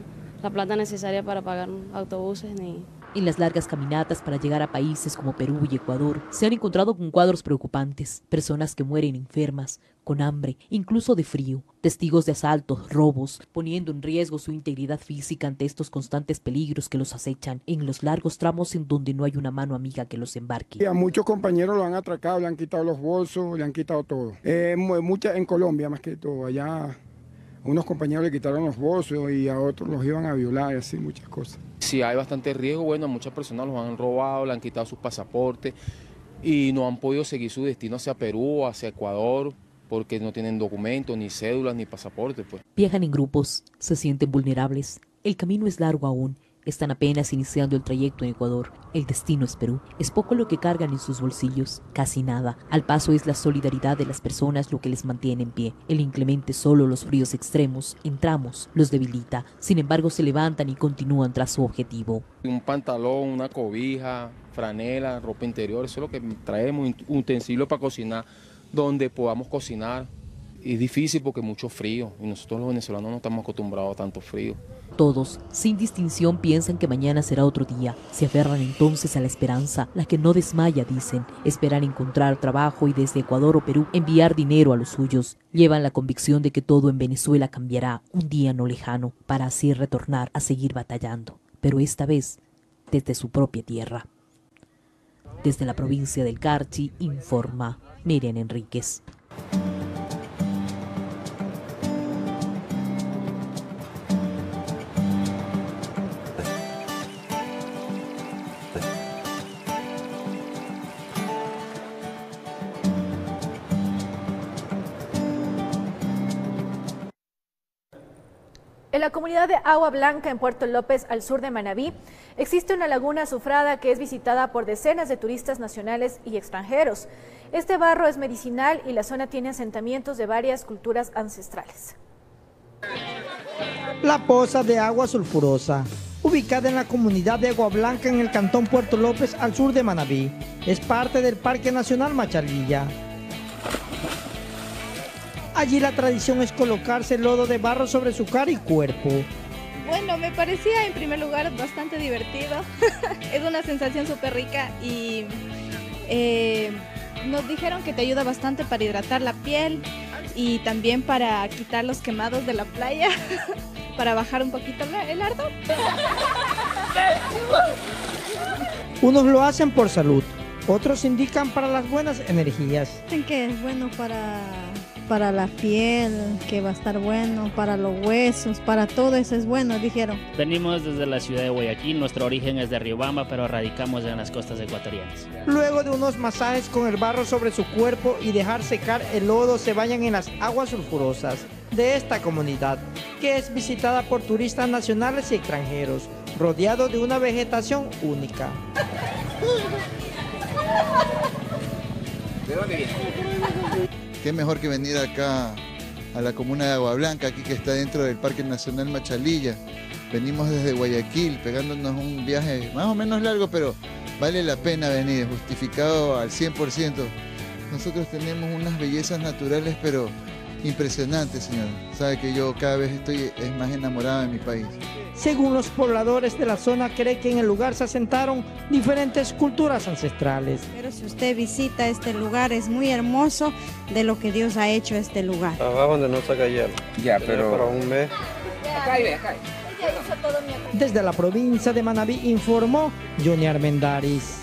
plata necesaria para pagar autobuses ni En las largas caminatas para llegar a países como Perú y Ecuador, se han encontrado con cuadros preocupantes, personas que mueren enfermas, con hambre, incluso de frío, testigos de asaltos, robos, poniendo en riesgo su integridad física ante estos constantes peligros que los acechan en los largos tramos en donde no hay una mano amiga que los embarque. A muchos compañeros lo han atracado, le han quitado los bolsos, le han quitado todo. En Colombia más que todo, allá a unos compañeros le quitaron los bolsos y a otros los iban a violar y así muchas cosas. Sí, hay bastante riesgo, bueno, a muchas personas los han robado, le han quitado sus pasaportes y no han podido seguir su destino hacia Perú, hacia Ecuador, porque no tienen documentos, ni cédulas, ni pasaportes, pues. Viajan en grupos, se sienten vulnerables, el camino es largo aún, están apenas iniciando el trayecto en Ecuador, el destino es Perú, es poco lo que cargan en sus bolsillos, casi nada, al paso es la solidaridad de las personas lo que les mantiene en pie, el inclemente solo los fríos extremos, en tramos, los debilita, sin embargo se levantan y continúan tras su objetivo. Un pantalón, una cobija, franela, ropa interior, eso es lo que traemos, utensilios para cocinar, donde podamos cocinar. Es difícil porque hay mucho frío y nosotros los venezolanos no estamos acostumbrados a tanto frío. Todos, sin distinción, piensan que mañana será otro día. Se aferran entonces a la esperanza, la que no desmaya, dicen. Esperan encontrar trabajo y desde Ecuador o Perú enviar dinero a los suyos. Llevan la convicción de que todo en Venezuela cambiará un día no lejano, para así retornar a seguir batallando. Pero esta vez, desde su propia tierra. Desde la provincia del Carchi, informa Miriam Enríquez. En la comunidad de Agua Blanca, en Puerto López, al sur de Manabí, existe una laguna azufrada que es visitada por decenas de turistas nacionales y extranjeros. Este barro es medicinal y la zona tiene asentamientos de varias culturas ancestrales. La poza de agua sulfurosa, ubicada en la comunidad de Agua Blanca en el cantón Puerto López, al sur de Manabí, es parte del Parque Nacional Machalilla. Allí la tradición es colocarse lodo de barro sobre su cara y cuerpo. Bueno, me parecía en primer lugar bastante divertido. Es una sensación súper rica y nos dijeron que te ayuda bastante para hidratar la piel y también para quitar los quemados de la playa, para bajar un poquito el ardor. Unos lo hacen por salud, otros indican para las buenas energías. Dicen que es bueno para la piel, que va a estar bueno, para los huesos, para todo eso es bueno, dijeron. Venimos desde la ciudad de Guayaquil, nuestro origen es de Riobamba, pero radicamos en las costas ecuatorianas. Luego de unos masajes con el barro sobre su cuerpo y dejar secar el lodo, se bañan en las aguas sulfurosas de esta comunidad, que es visitada por turistas nacionales y extranjeros, rodeado de una vegetación única. ¿De dónde viene? Qué mejor que venir acá a la comuna de Agua Blanca, aquí que está dentro del Parque Nacional Machalilla. Venimos desde Guayaquil, pegándonos un viaje más o menos largo, pero vale la pena venir, justificado al 100%. Nosotros tenemos unas bellezas naturales, pero impresionantes, señor. Sabe que yo cada vez estoy más enamorado de mi país. Según los pobladores de la zona, cree que en el lugar se asentaron diferentes culturas ancestrales. Pero si usted visita este lugar, es muy hermoso de lo que Dios ha hecho este lugar. Abajo donde no saca hielo. Ya, pero... Para un mes. Acá hay. Desde la provincia de Manabí informó Johnny Armendáriz.